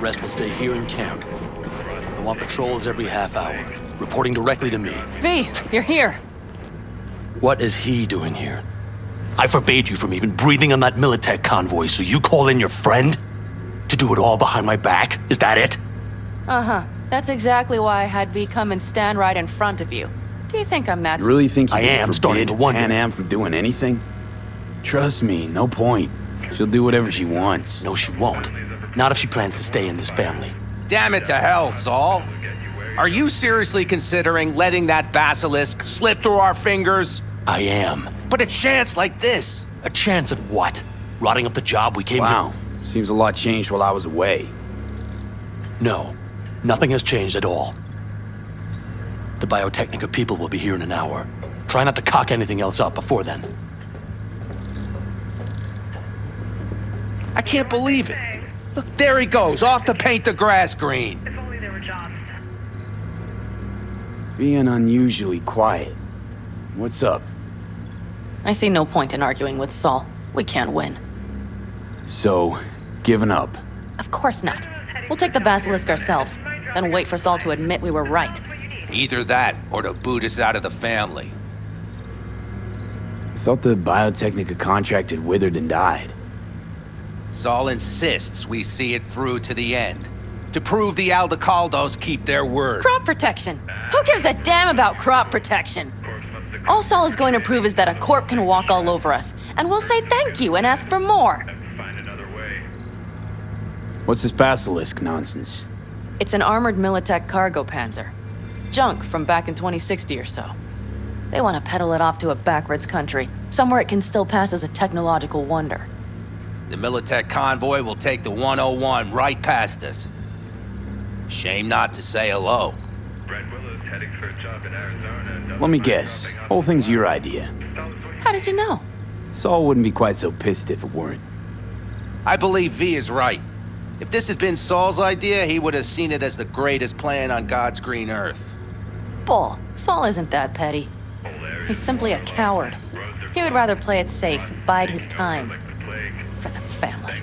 rest will stay here in camp. I want patrols every half hour, reporting directly to me. V, you're here. What is he doing here? I forbade you from even breathing on that Militech convoy, so you call in your friend? To do it all behind my back? Is that it? Uh-huh. That's exactly why I had V come and stand right in front of you. Do you think I'm that... You really think you I am starting to wonder. Pan Am from doing anything? Trust me, no point. She'll do whatever she wants. No, she won't. Not if she plans to stay in this family. Damn it to hell, Saul. Are you seriously considering letting that basilisk slip through our fingers? I am. But a chance like this. A chance at what? Rotting up the job we came Wow, seems a lot changed while I was away. here? No, nothing has changed at all. The Biotechnica people will be here in an hour. Try not to cock anything else up before then. I can't believe it. Look, there he goes, off to paint the grass green. If only there were jobs. Being unusually quiet. What's up? I see no point in arguing with Saul. We can't win. So, giving up. Of course not. We'll take the basilisk ourselves, then wait for Saul to admit we were right. Either that, or to boot us out of the family. I thought the Biotechnica contract had withered and died. Saul insists we see it through to the end. To prove the Aldecaldos keep their word. Crop protection! Who gives a damn about crop protection? All Saul is going to prove is that a corp can walk all over us, and we'll say thank you and ask for more. What's this basilisk nonsense? It's an armored Militech cargo panzer. Junk from back in 2060 or so. They want to peddle it off to a backwards country, somewhere it can still pass as a technological wonder. The Militech convoy will take the 101 right past us. Shame not to say hello. Let me guess. Whole thing's your idea. How did you know? Saul wouldn't be quite so pissed if it weren't. I believe V is right. If this had been Saul's idea, he would have seen it as the greatest plan on God's green earth. Bull. Saul isn't that petty. He's simply a coward. He would rather play it safe, bide his time. For the family.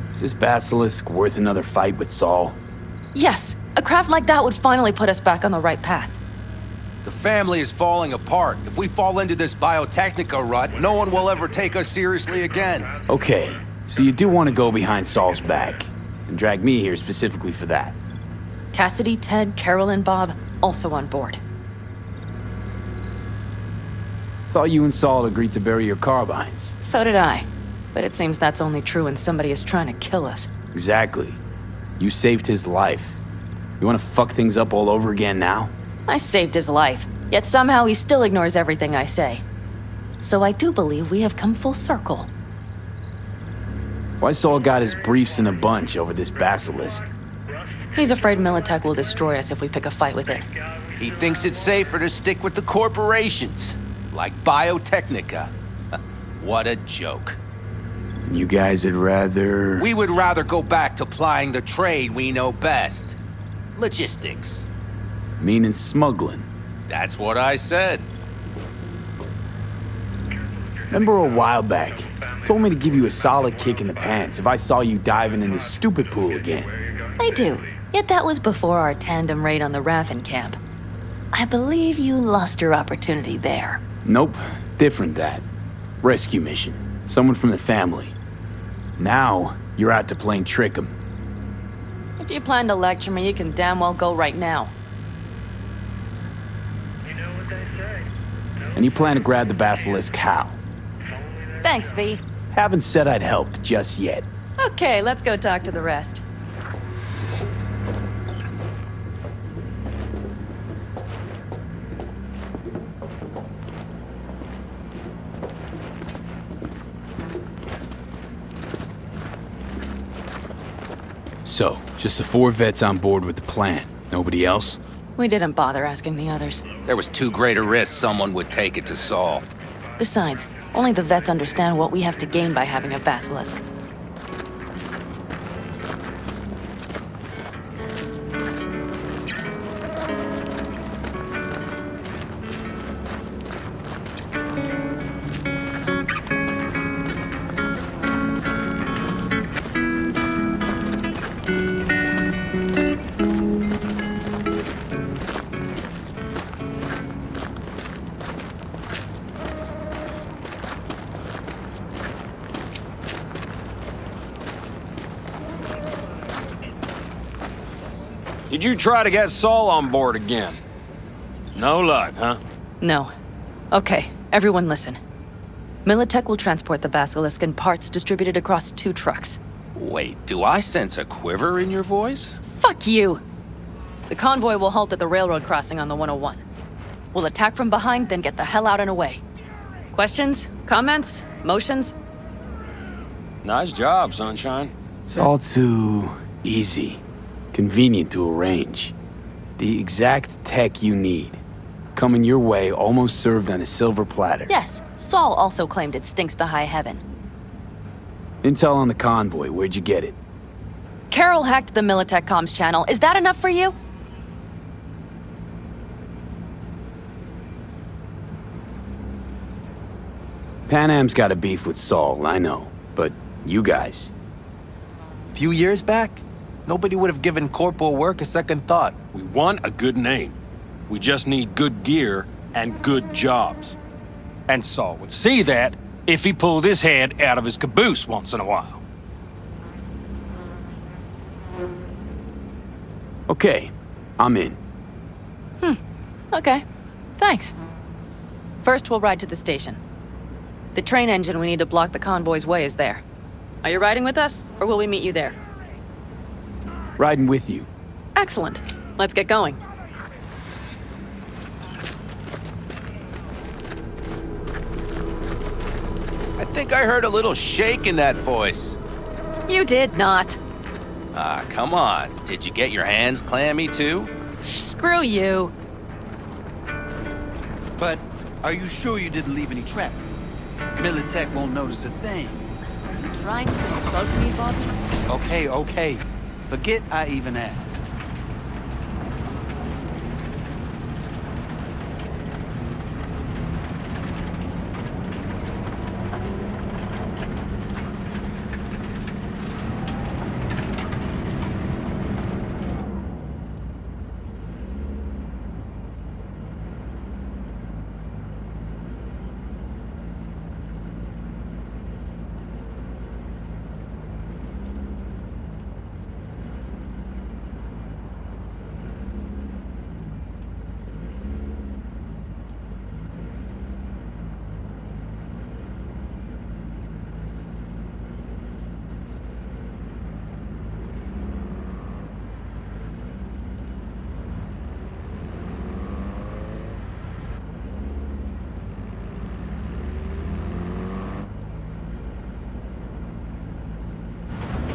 Is this basilisk worth another fight with Saul? Yes, a craft like that would finally put us back on the right path. The family is falling apart. If we fall into this Biotechnica rut, no one will ever take us seriously again. Okay, so you do want to go behind Saul's back, and drag me here specifically for that. Cassidy, Ted, Carol, and Bob also on board. Thought you and Saul agreed to bury your carbines. So did I. But it seems that's only true when somebody is trying to kill us. Exactly. You saved his life. You want to fuck things up all over again now? I saved his life, yet somehow he still ignores everything I say. So I do believe we have come full circle. Why Saul got his briefs in a bunch over this basilisk? He's afraid Militech will destroy us if we pick a fight with it. He thinks it's safer to stick with the corporations, like Biotechnica. What a joke. You guys would rather... We would rather go back to plying the trade we know best. Logistics. Meaning smuggling. That's what I said. Remember a while back, told me to give you a solid kick in the pants if I saw you diving in this stupid pool again. I do. Yet that was before our tandem raid on the Raven camp. I believe you lost your opportunity there. Nope, different that. Rescue mission. Someone from the family. Now, you're out to plain trick 'em. If you plan to lecture me, you can damn well go right now. And you plan to grab the basilisk how? Thanks, V. Haven't said I'd help just yet. Okay, let's go talk to the rest. So, just the 4 vets on board with the plan. Nobody else? We didn't bother asking the others. There was too great a risk someone would take it to Saul. Besides, only the vets understand what we have to gain by having a basilisk. Did you try to get Saul on board again? No luck, huh? No. Okay, everyone listen. Militech will transport the Basilisk in parts distributed across 2 trucks. Wait, do I sense a quiver in your voice? Fuck you! The convoy will halt at the railroad crossing on the 101. We'll attack from behind, then get the hell out and away. Questions? Comments? Motions? Nice job, Sunshine. It's all too easy. Convenient to arrange. The exact tech you need. Coming your way, almost served on a silver platter. Yes, Saul also claimed it stinks to high heaven. Intel on the convoy, where'd you get it? Carol hacked the Militech comms channel. Is that enough for you? Pan Am's got a beef with Saul, I know. But you guys... Few years back, nobody would have given corporal work a second thought. We want a good name. We just need good gear and good jobs. And Saul would see that if he pulled his head out of his caboose once in a while. Okay, I'm in. Okay, thanks. First, we'll ride to the station. The train engine we need to block the convoy's way is there. Are you riding with us, or will we meet you there? Riding with you. Excellent. Let's get going. I think I heard a little shake in that voice. You did not. Ah, come on. Did you get your hands clammy too? Screw you. But are you sure you didn't leave any tracks? Militech won't notice a thing. Are you trying to insult me, Bobby? Okay. Forget I even asked.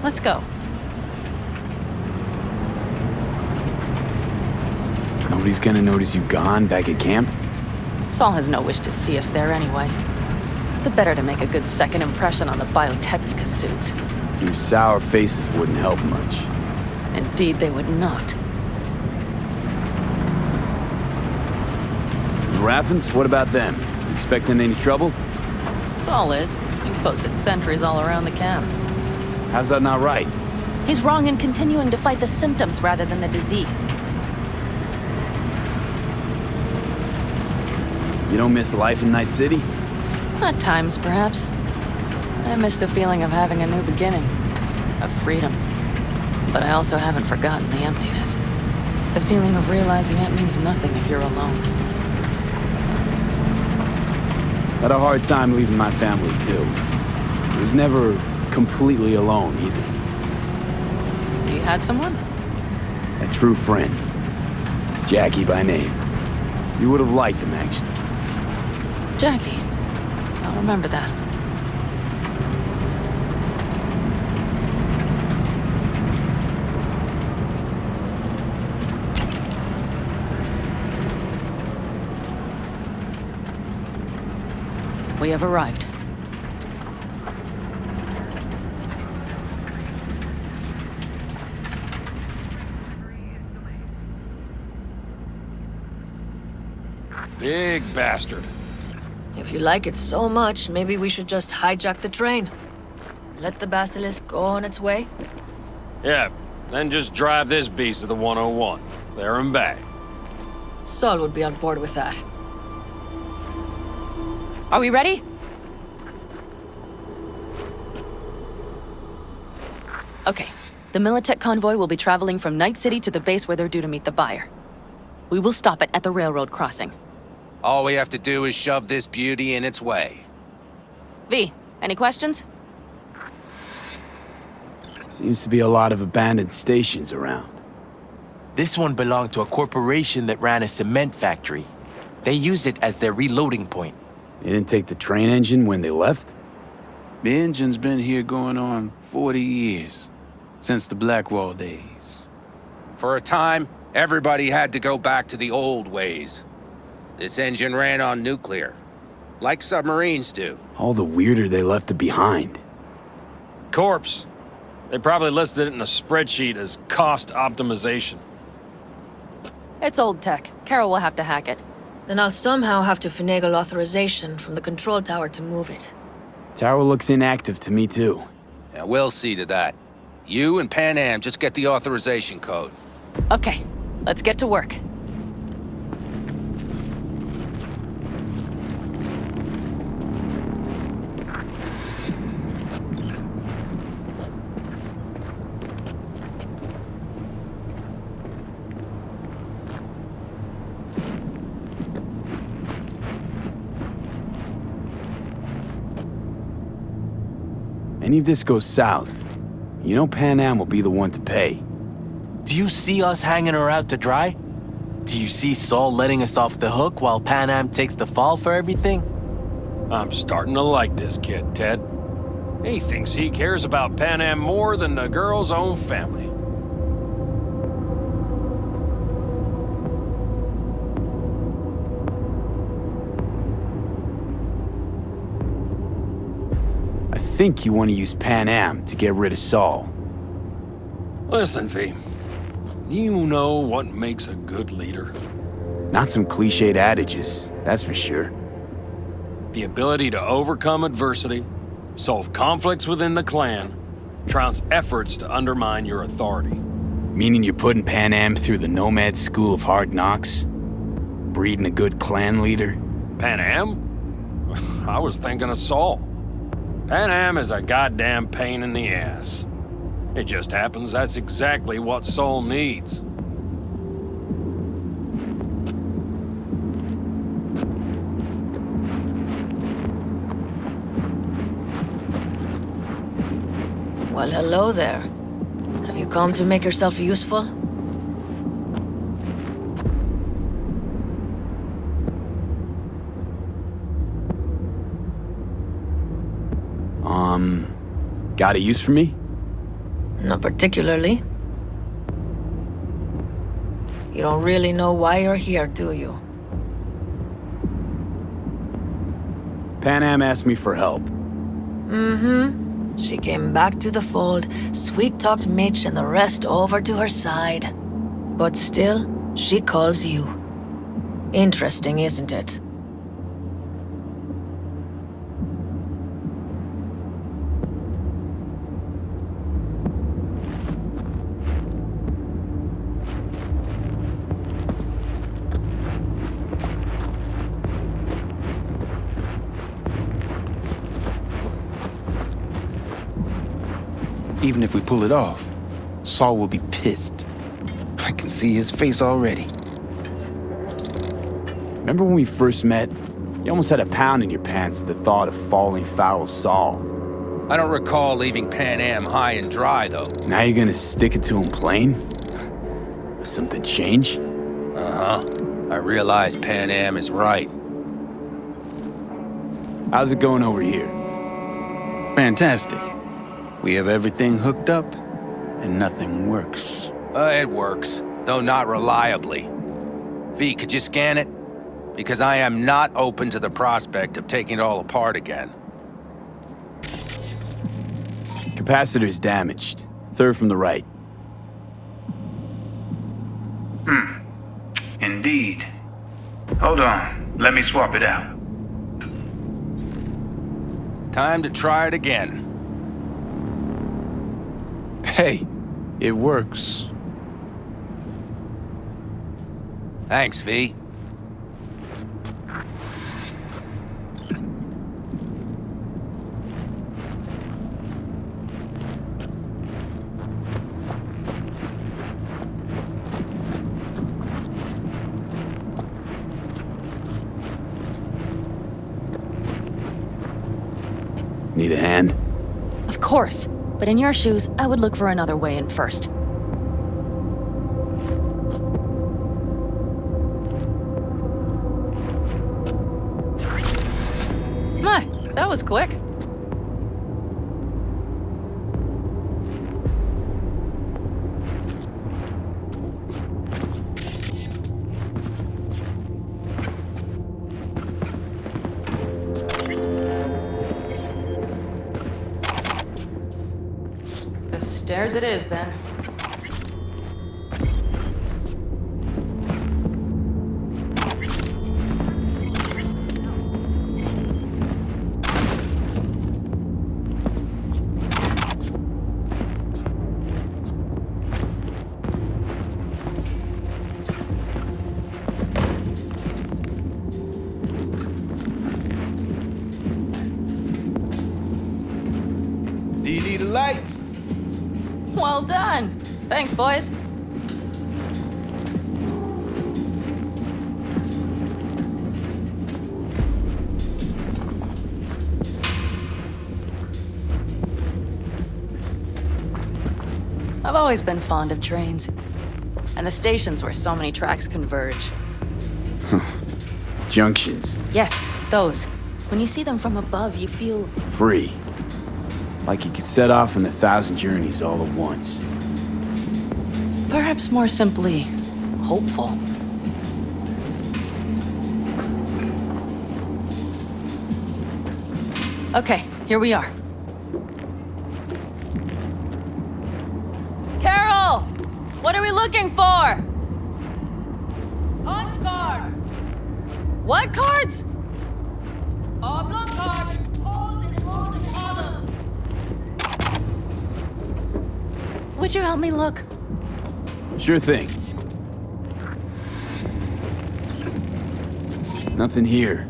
Let's go. Nobody's gonna notice you gone back at camp? Saul has no wish to see us there anyway. The better to make a good second impression on the Biotechnica suits. Your sour faces wouldn't help much. Indeed, they would not. The Raffens, what about them? You expecting any trouble? Saul is. He's posted sentries all around the camp. How's that not right? He's wrong in continuing to fight the symptoms rather than the disease. You don't miss life in Night City? At times, perhaps. I miss the feeling of having a new beginning. Of freedom. But I also haven't forgotten the emptiness. The feeling of realizing it means nothing if you're alone. Had a hard time leaving my family, too. I was never completely alone, either. You had someone? A true friend. Jackie by name. You would have liked him, actually. Jackie. I'll remember that. We have arrived. Big bastard. If you like it so much, maybe we should just hijack the train. Let the Basilisk go on its way. Yeah, then just drive this beast to the 101. There and back. Saul would be on board with that. Are we ready? Okay. The The Militech convoy will be traveling from Night City to the base where they're due to meet the buyer. We will stop it at the railroad crossing. All we have to do is shove this beauty in its way. V, any questions? Seems to be a lot of abandoned stations around. This one belonged to a corporation that ran a cement factory. They used it as their reloading point. They didn't take the train engine when they left? The engine's been here going on 40 years. Since the Blackwall days. For a time, everybody had to go back to the old ways. This engine ran on nuclear, like submarines do. All the weirder they left it behind. Corpse. They probably listed it in a spreadsheet as cost optimization. It's old tech. Carol will have to hack it. Then I'll somehow have to finagle authorization from the control tower to move it. Tower looks inactive to me too. Yeah, we'll see to that. You and Pan Am just get the authorization code. Okay, let's get to work. Any of this goes south, you know Pan Am will be the one to pay. Do you see us hanging her out to dry? Do you see Saul letting us off the hook while Pan Am takes the fall for everything? I'm starting to like this kid, Ted. He thinks he cares about Pan Am more than the girl's own family. I think you want to use Pan Am to get rid of Saul. Listen, V. You know what makes a good leader? Not some cliched adages, that's for sure. The ability to overcome adversity, solve conflicts within the clan, trounce efforts to undermine your authority. Meaning you're putting Pan Am through the Nomad school of hard knocks? Breeding a good clan leader? Pan Am? I was thinking of Saul. Pan Am is a goddamn pain in the ass. It just happens that's exactly what Saul needs. Well, hello there. Have you come to make yourself useful? Got a use for me? Not particularly. You don't really know why you're here, do you? Pan Am asked me for help. Mm-hmm. She came back to the fold, sweet-talked Mitch and the rest over to her side. But still, she calls you. Interesting, isn't it? Even if we pull it off, Saul will be pissed. I can see his face already. Remember when we first met? You almost had a pound in your pants at the thought of falling foul of Saul. I don't recall leaving Pan Am high and dry, though. Now you're gonna stick it to him plain? Something change? Uh-huh. I realize Pan Am is right. How's it going over here? Fantastic. We have everything hooked up, and nothing works. It works, though not reliably. V, could you scan it? Because I am not open to the prospect of taking it all apart again. Capacitor's damaged. Third from the right. Indeed. Hold on. Let me swap it out. Time to try it again. Hey, it works. Thanks, V. Need a hand? Of course. But in your shoes, I would look for another way in first. My, that was quick. The stairs it is, then. Do you need a light? Well done. Thanks, boys. I've always been fond of trains. And the stations where so many tracks converge. Junctions. Yes, those. When you see them from above, you feel... Free. Like you could set off on 1,000 journeys all at once. perhaps more simply, hopeful. Okay, here we are. Carol! What are we looking for? Punch cards! What cards? Oblong cards, holes in rows and columns. Would you help me look? Sure thing. Nothing here.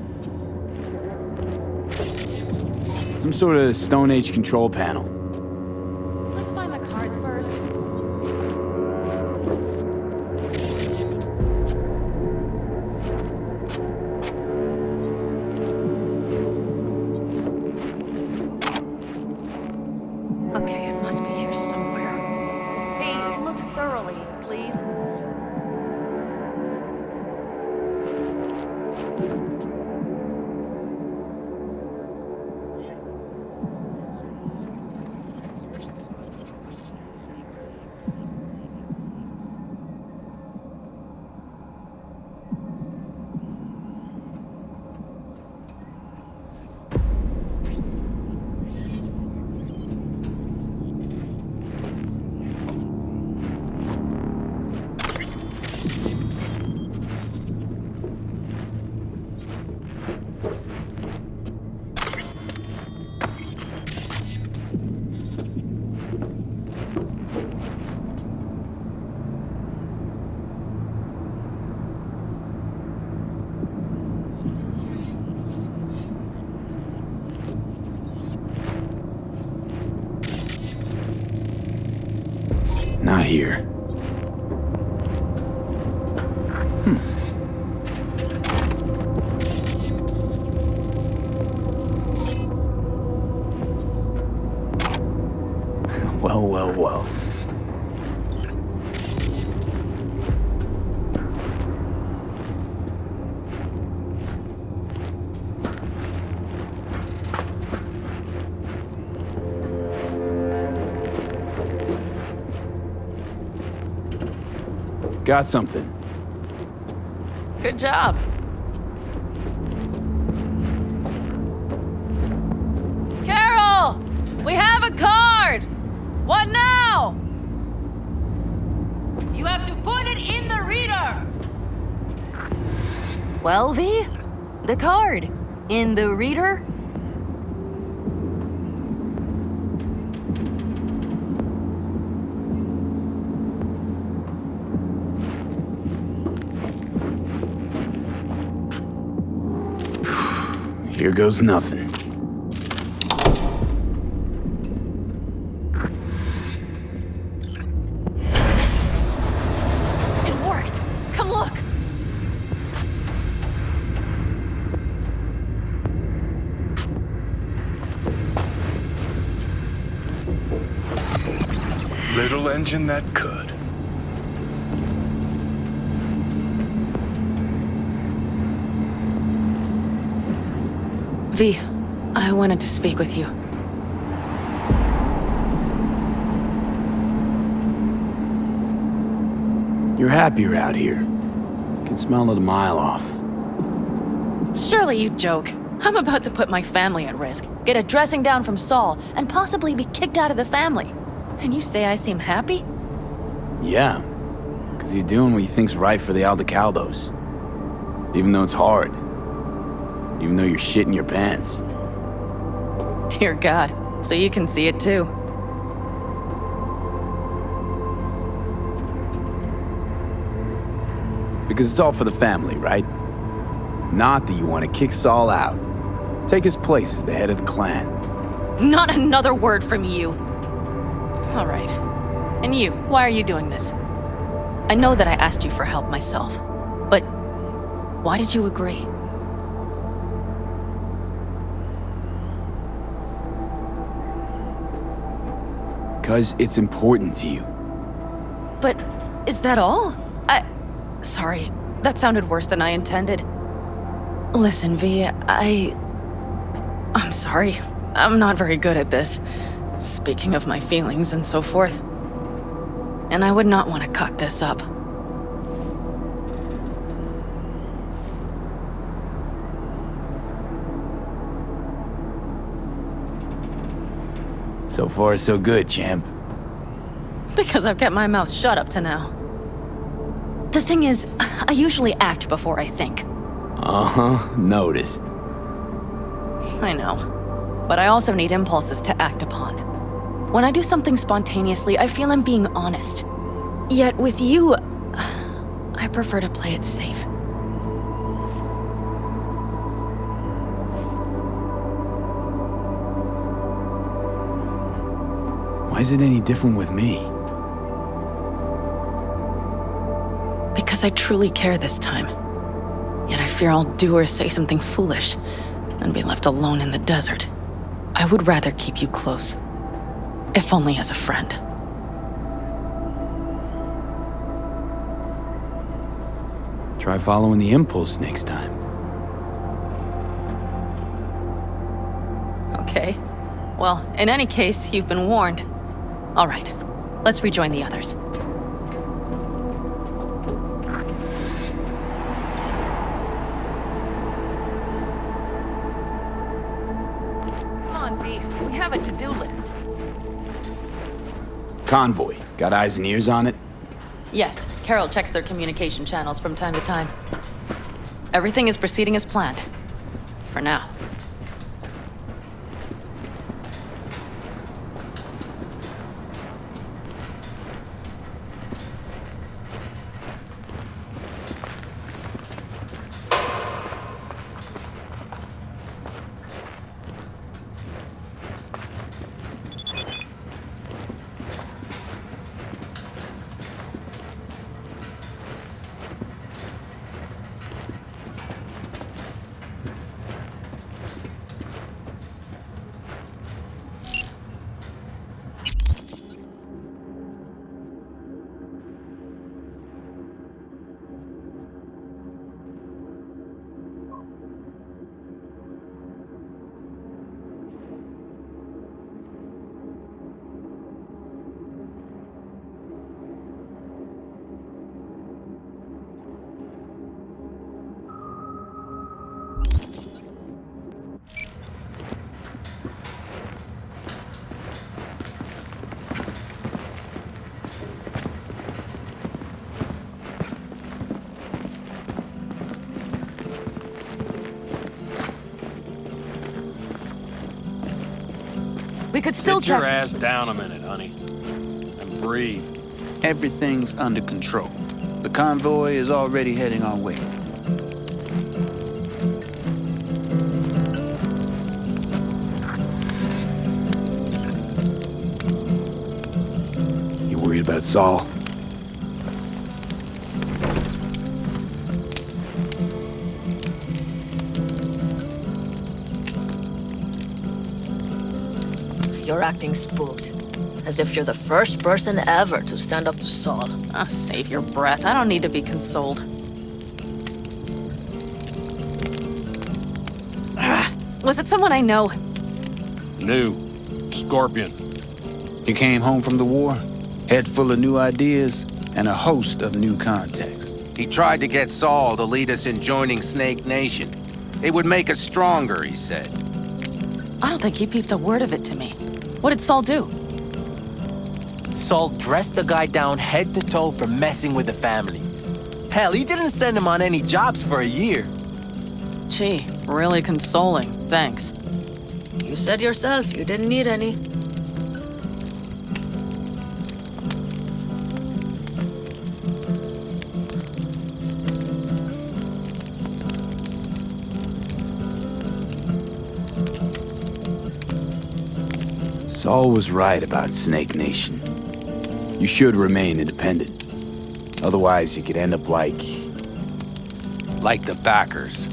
Some sort of Stone Age control panel. Let's find the cards first. Okay, it must be here somewhere. Hey, look thoroughly, please. Not here. Well, well, well. Got something. Good job. Carol! We have a card! What now? You have to put it in the reader. Well, V? The card. In the reader? Here goes nothing. It worked. Come look. little engine that could. V, I wanted to speak with you. You're happier out here. Can smell it a mile off. Surely you joke. I'm about to put my family at risk, get a dressing down from Saul, and possibly be kicked out of the family. And you say I seem happy? Yeah, because you're doing what you think's right for the Aldecaldos. Even though it's hard. Even though you're shitting your pants. Dear God, so you can see it too. Because it's all for the family, right? Not that you want to kick Saul out. Take his place as the head of the clan. Not another word from you. All right. And you, why are you doing this? I know that I asked you for help myself, but why did you agree? Because it's important to you. But is that all? Sorry, that sounded worse than I intended. Listen, V, I'm sorry. I'm not very good at this. Speaking of my feelings and so forth. And I would not want to cock this up. So far, so good, champ. Because I've kept my mouth shut up to now. The thing is, I usually act before I think. Uh-huh, noticed. I know. But I also need impulses to act upon. When I do something spontaneously, I feel I'm being honest. Yet with you, I prefer to play it safe. Why is it any different with me? Because I truly care this time. Yet I fear I'll do or say something foolish and be left alone in the desert. I would rather keep you close, if only as a friend. Try following the impulse next time. Okay. Well, in any case, you've been warned. All right, let's rejoin the others. Come on, V. We have a to-do list. Convoy. Got eyes and ears on it? Yes, Carol checks their communication channels from time to time. Everything is proceeding as planned. For now. We could still Get your check. ass down a minute, honey. And breathe. Everything's under control. The convoy is already heading our way. You worried about Saul? You're acting spooked. As if you're the first person ever to stand up to Saul. Oh, save your breath. I don't need to be consoled. Was it someone I know? New. Scorpion. You came home from the war, head full of new ideas, and a host of new contacts. He tried to get Saul to lead us in joining Snake Nation. It would make us stronger, he said. I don't think he peeped a word of it to me. What did Saul do? Saul dressed the guy down head to toe for messing with the family. Hell, he didn't send him on any jobs for a year. Gee, really consoling. Thanks. You said yourself you didn't need any. Saul was right about Snake Nation. You should remain independent. Otherwise, you could end up like the backers.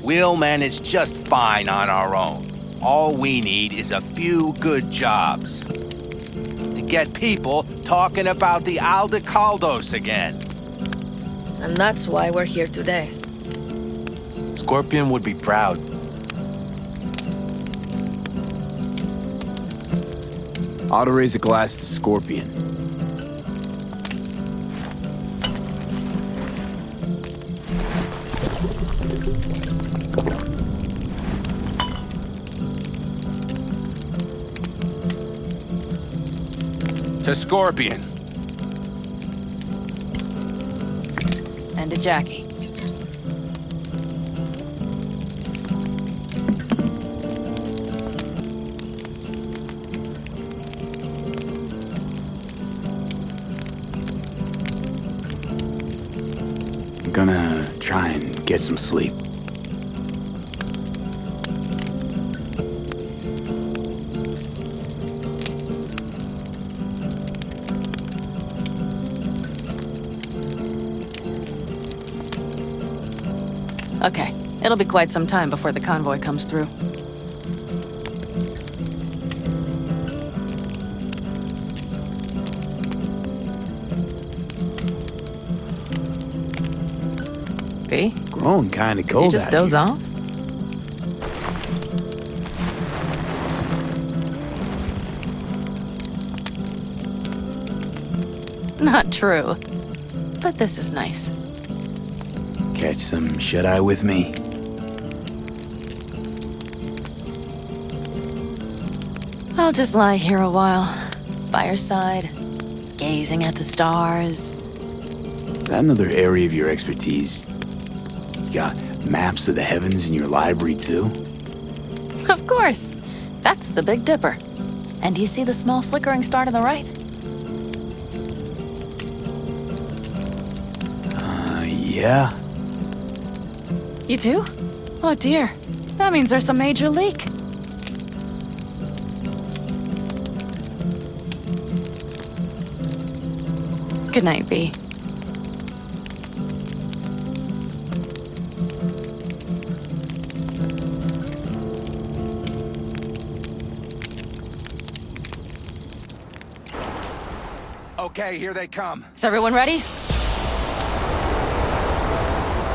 We'll manage just fine on our own. All we need is a few good jobs. To get people talking about the Aldecaldos again. And that's why we're here today. Scorpion would be proud. ought to raise a glass to Scorpion. To Scorpion. And to Jackie. I'm gonna try and get some sleep. Okay, it'll be quite some time before the convoy comes through. V? Grown kinda cold You just out doze here. off? Not true. But this is nice. Catch some shut-eye with me. I'll just lie here a while, by your side, gazing at the stars. Is that another area of your expertise? You got maps of the heavens in your library, too? Of course. That's the Big Dipper. And do you see the small flickering star to the right? Yeah. You do? Oh dear. That means there's a major leak. Good night, V. Okay, here they come. Is everyone ready?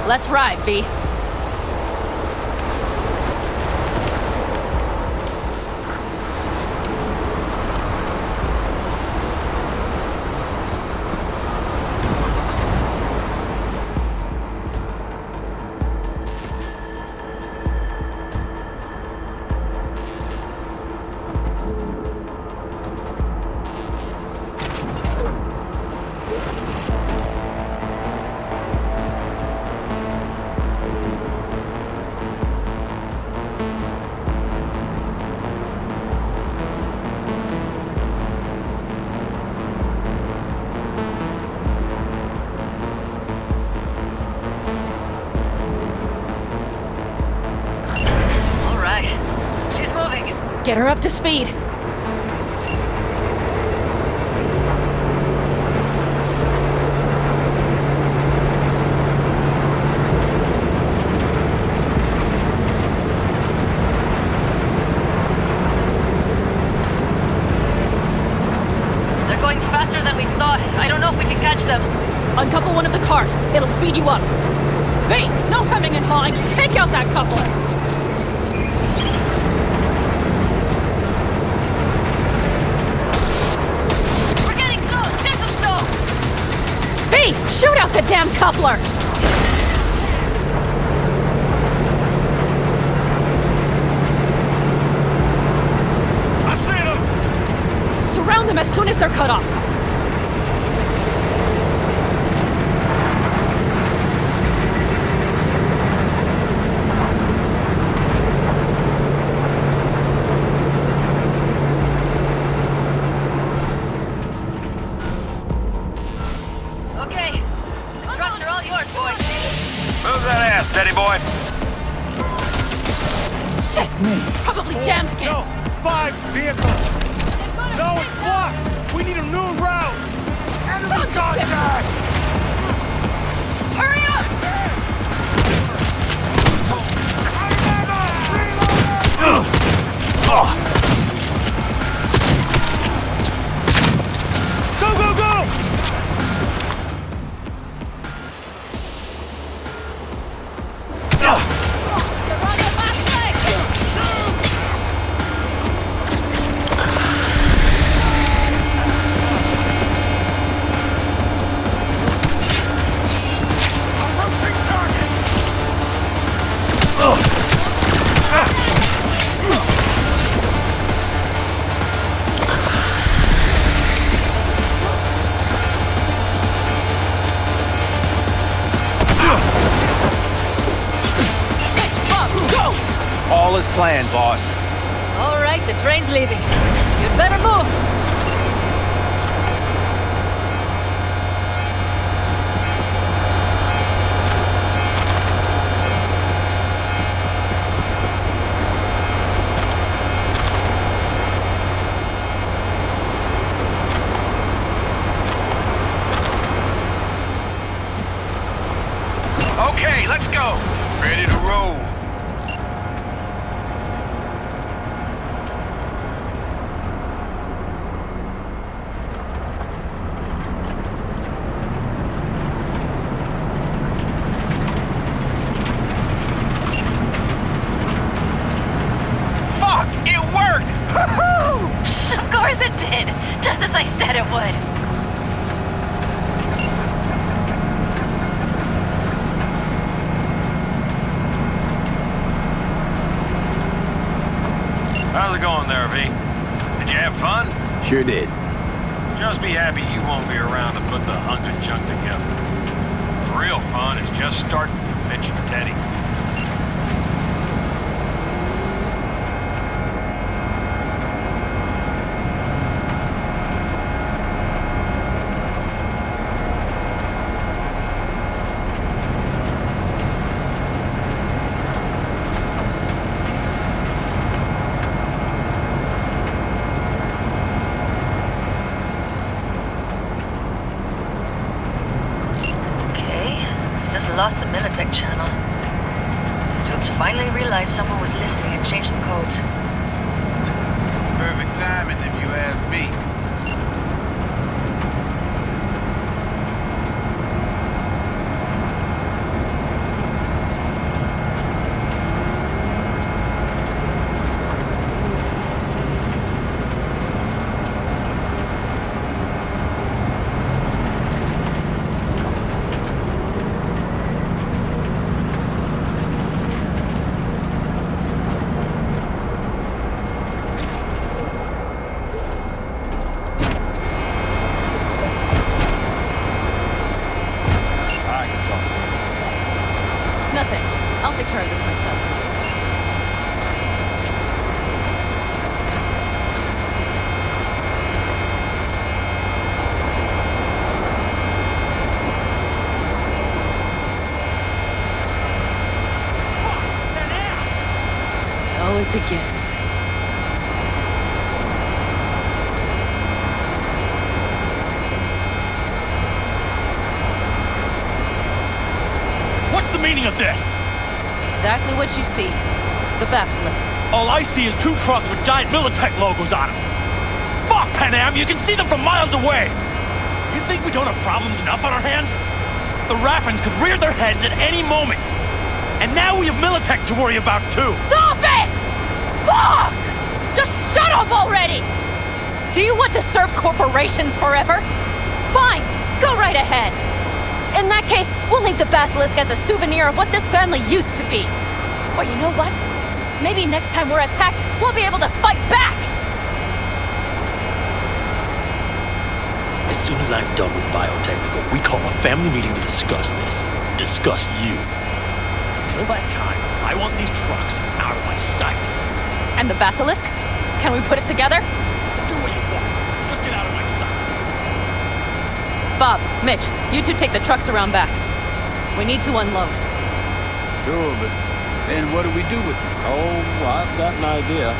Let's ride, V. Get her up to speed. them. Uncouple one of the cars. It'll speed you up. V, no hemming and hawing. Take out that coupler. We're getting close. Get them slow. V, shoot out the damn coupler. Surround them as soon as they're cut off. Okay. The trucks are all yours, boys. Move that ass, steady boy. Shit! Probably jammed again. No, 5 vehicles. No, it's blocked! We need a new route! Sons of bitches! Hurry up! Go, go, go! They're on their last leg! All is planned, boss. All right, the train's leaving. You'd better move. Okay, let's go. Ready to roll. Fuck! It worked! Of course it did! Just as I said it would! How's it going there, V? Did you have fun? Sure did. Just be happy you won't be around to put the hunk of junk together. The real fun is just starting, Mitch and Teddy. Lost the Militech channel. Suits finally realized someone was listening and changed the codes. Perfect timing, if you ask me. Nothing. I'll take care of this myself. So it begins. What's the meaning of this? Exactly what you see. The basilisk. All I see is 2 trucks with giant Militech logos on them. Fuck, Pan Am, you can see them from miles away! You think we don't have problems enough on our hands? The Raffens could rear their heads at any moment. And now we have Militech to worry about too. Stop it! Fuck! Just shut up already! Do you want to serve corporations forever? Fine, go right ahead. In that case, we'll leave the basilisk as a souvenir of what this family used to be. Or you know what? Maybe next time we're attacked, we'll be able to fight back! As soon as I'm done with biotechnical, we call a family meeting to discuss this. Discuss you. Until that time, I want these trucks out of my sight. And the basilisk? Can we put it together? Do what you want. Just get out of my sight. Bob, Mitch, you two take the trucks around back. We need to unload. Sure, but then what do we do with them? Oh, I've got an idea.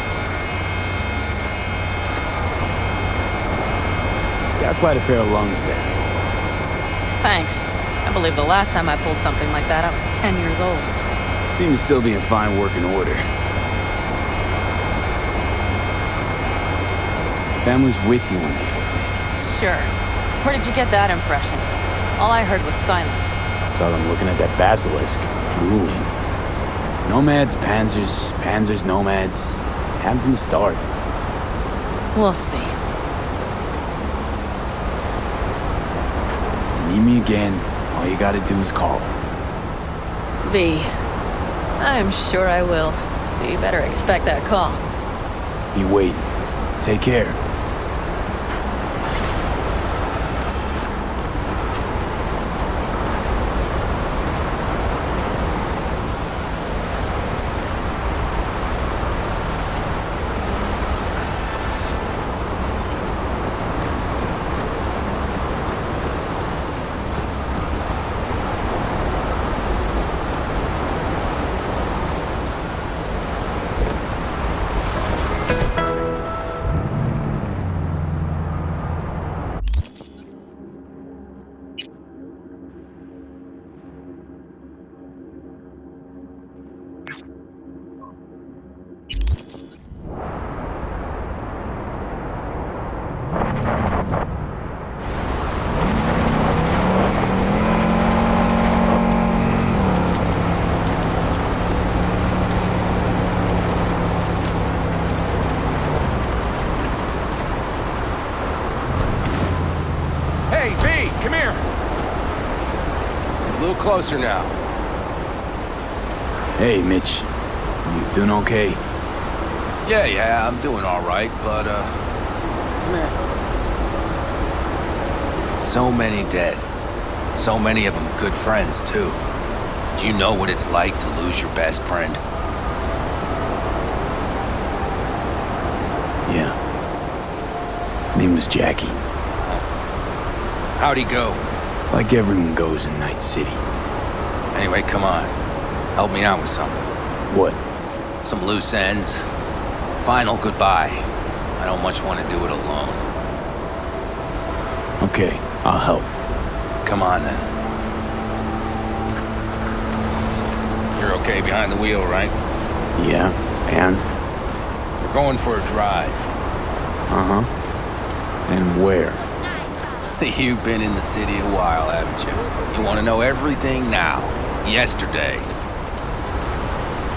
Got quite a pair of lungs there. Thanks. I believe the last time I pulled something like that, I was 10 years old. Seem to still be in fine working order. Family's with you on this, I think. Sure. Where did you get that impression? All I heard was silence. Saw them looking at that basilisk, drooling. Nomads, panzers, panzers, nomads. Happened from the start. We'll see. Need me again, all you gotta do is call. V. I'm sure I will. So you better expect that call. Be waiting. Take care. Hey, V, come here. A little closer now. Hey, Mitch. You doing okay? Yeah, I'm doing all right, but, meh. So many dead. So many of them good friends, too. Do you know what it's like to lose your best friend? Yeah. Name was Jackie. How'd he go? Like everyone goes in Night City. Anyway, come on. Help me out with something. What? Some loose ends. Final goodbye. I don't much want to do it alone. Okay, I'll help. Come on, then. You're okay behind the wheel, right? Yeah, and? We're going for a drive. Uh-huh. And where? You've been in the city a while, haven't you? You want to know everything now. Yesterday.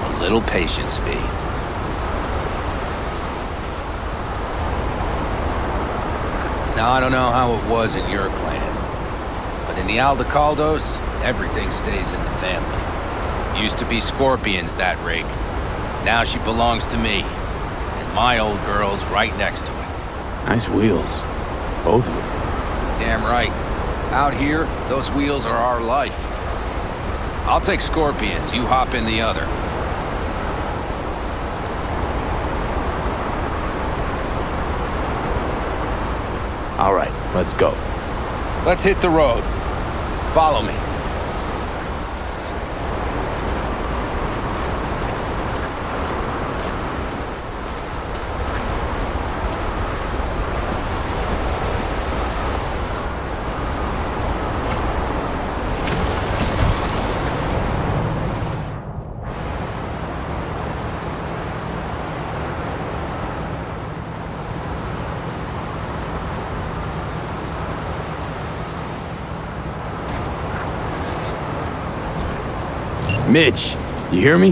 A little patience, V. Now, I don't know how it was in your clan, but in the Aldecaldos, everything stays in the family. Used to be Scorpion's, that rig. Now she belongs to me, and my old girl's right next to it. Nice wheels. Both of them. Damn right. Out here, those wheels are our life. I'll take Scorpions, you hop in the other. All right, let's go. Let's hit the road. Follow me. Mitch, you hear me?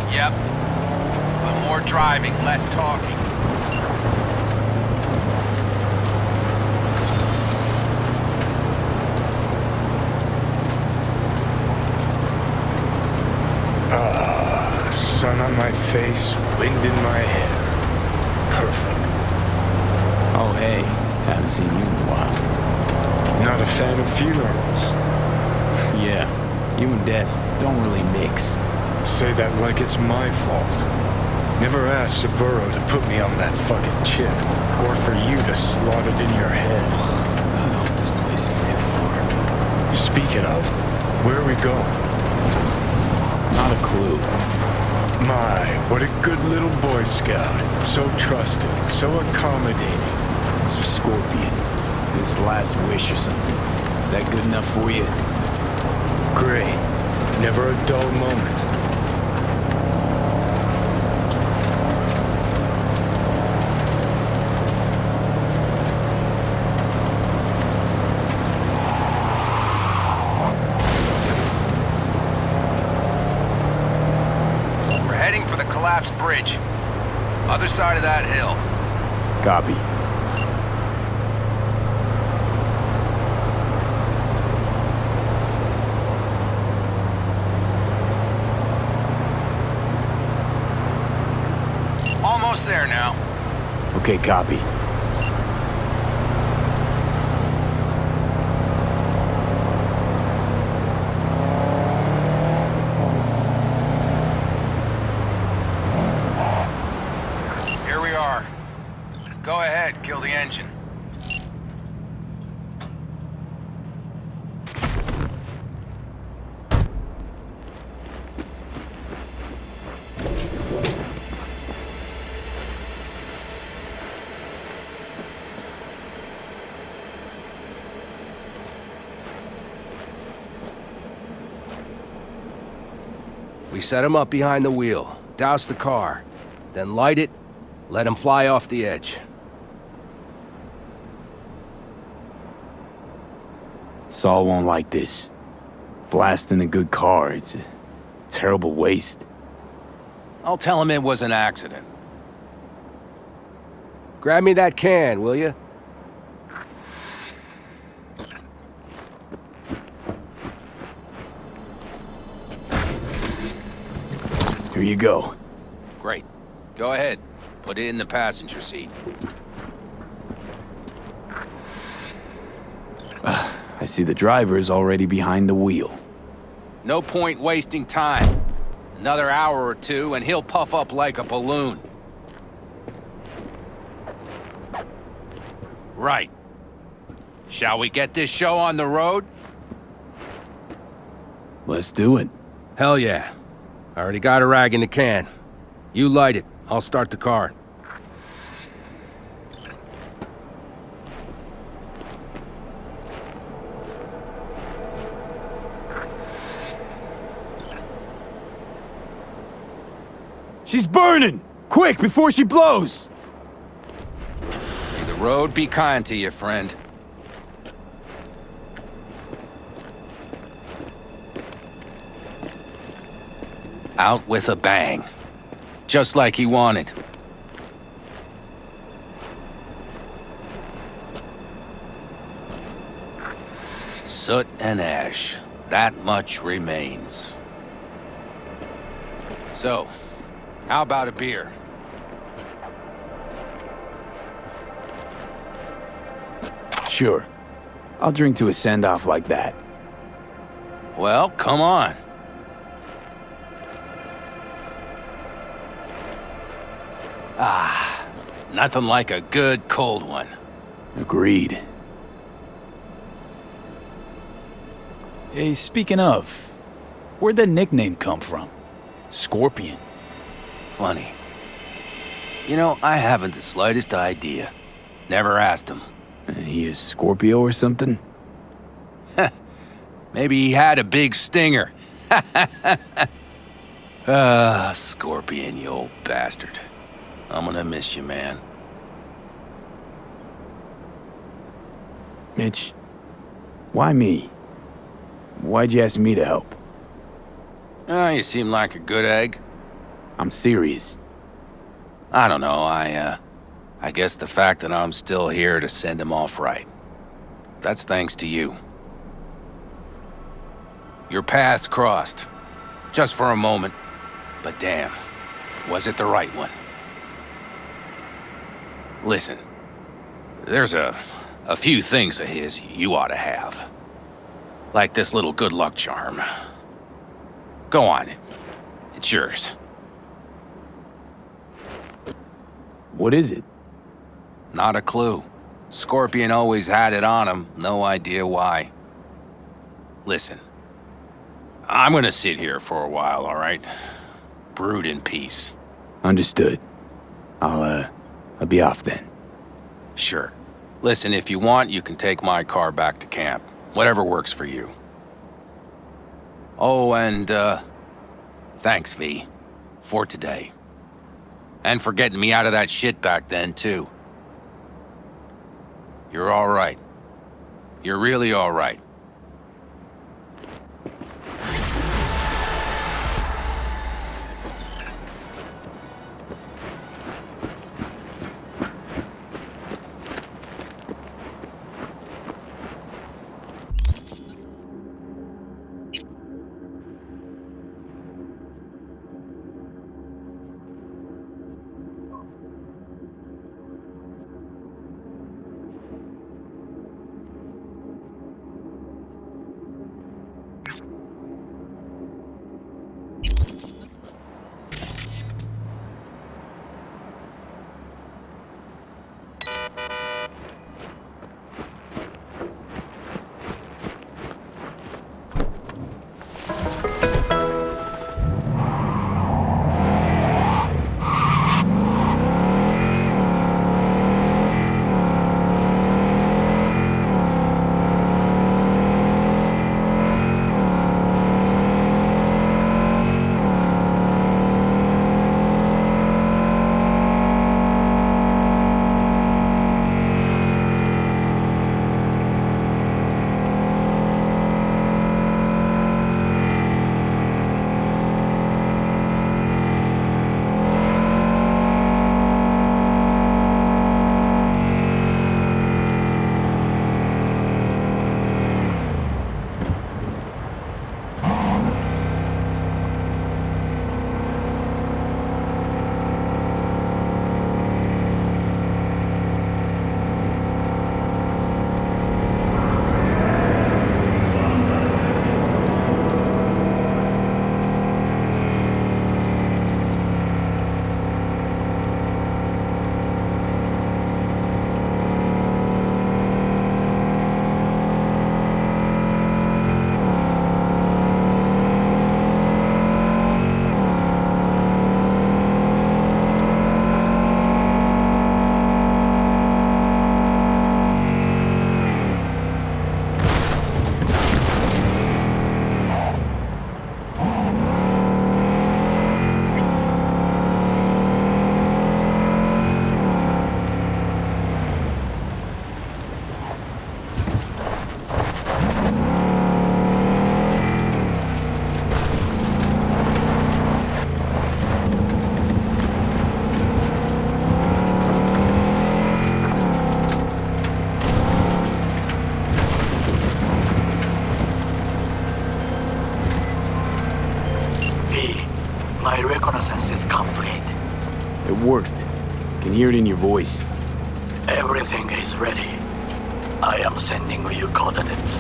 Yep. But more driving, less talking. Sun on my face, wind in my hair. Perfect. Oh, hey. Haven't seen you in a while. Not a fan of funerals. Yeah, you and death don't really mix. Say that like it's my fault. Never asked Saburo to put me on that fucking chip, or for you to slot it in your head. Oh, this place is too far. Speaking of, where are we going? Not a clue. My, what a good little Boy Scout. So trusting, so accommodating. It's a Scorpion. His last wish or something. Is that good enough for you? Great. Never a dull moment. We're heading for the collapsed bridge. Other side of that hill. Copy. Almost there now. Okay, copy. Here we are. Go ahead, kill the engine. We set him up behind the wheel, douse the car, then light it, let him fly off the edge. Saul won't like this. Blasting a good car, it's a terrible waste. I'll tell him it was an accident. Grab me that can, will you? Here you go. Great. Go ahead. Put it in the passenger seat. I see the driver is already behind the wheel. No point wasting time. Another hour or two and he'll puff up like a balloon. Right. Shall we get this show on the road? Let's do it. Hell yeah. I already got a rag in the can. You light it. I'll start the car. She's burning! Quick, before she blows! May the road be kind to you, friend. Out with a bang. Just like he wanted. Soot and ash. That much remains. So, how about a beer? Sure. I'll drink to a send-off like that. Well, come on. Ah, nothing like a good cold one. Agreed. Hey, speaking of, where'd that nickname come from? Scorpion. Funny. You know, I haven't the slightest idea. Never asked him. He is Scorpio or something? Maybe he had a big stinger. Scorpion, you old bastard. I'm gonna miss you, man. Mitch, why me? Why'd you ask me to help? You seem like a good egg. I'm serious. I don't know, I guess the fact that I'm still here to send him off right. That's thanks to you. Your paths crossed. Just for a moment. But damn, was it the right one? Listen, there's a few things of his you ought to have. Like this little good luck charm. Go on, it's yours. What is it? Not a clue. Scorpion always had it on him, no idea why. Listen, I'm gonna sit here for a while, all right? Brood in peace. Understood. I'll be off then. Sure. Listen, if you want, you can take my car back to camp. Whatever works for you. Oh, and, thanks, V. For today. And for getting me out of that shit back then, too. You're all right. You're really all right. My reconnaissance is complete. It worked. Can hear it in your voice. Everything is ready. I am sending you coordinates.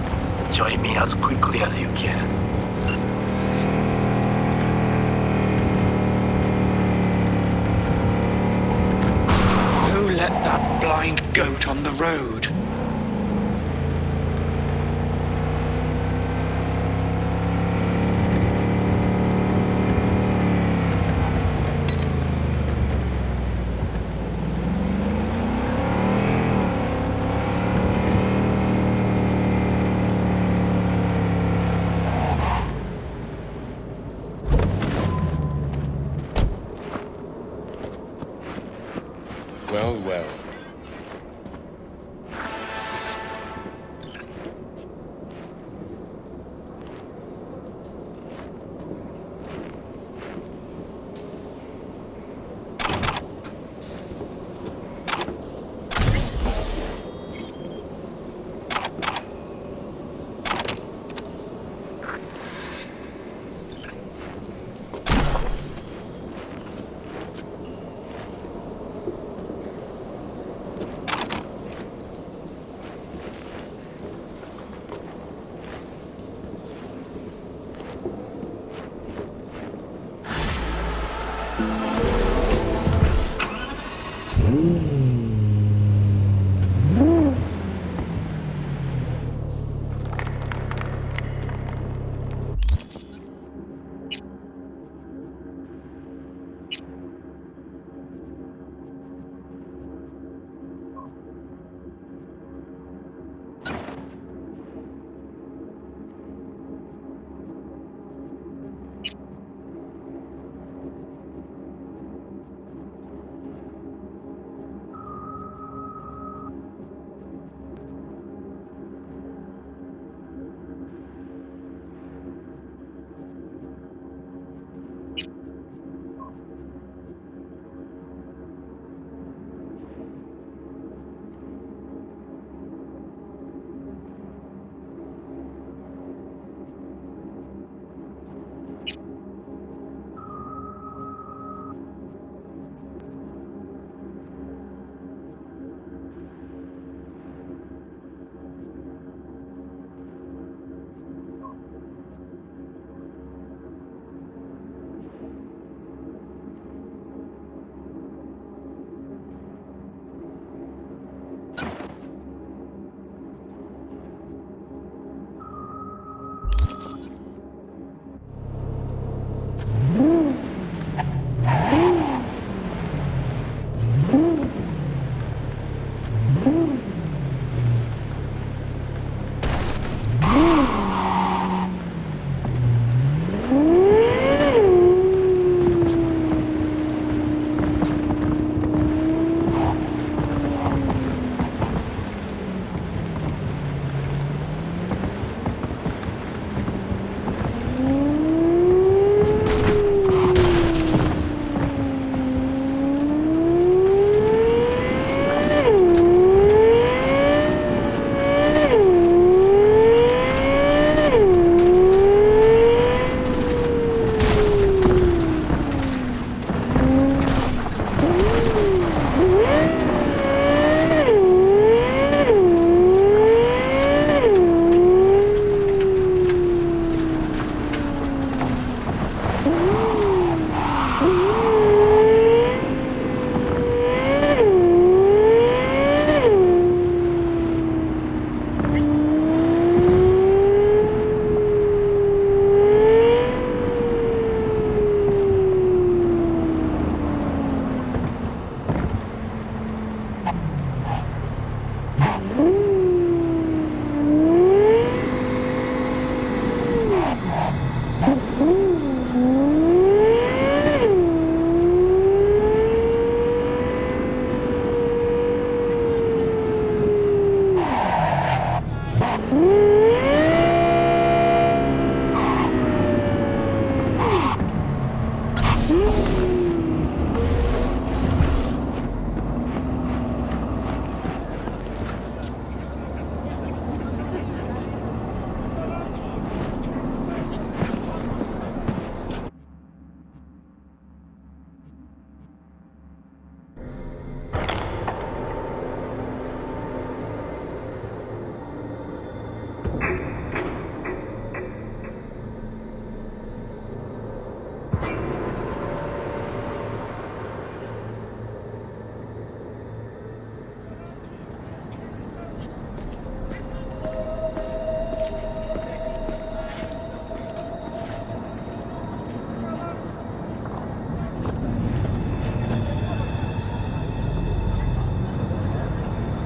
Join me as quickly as you can. Who let that blind goat on the road? Well, well.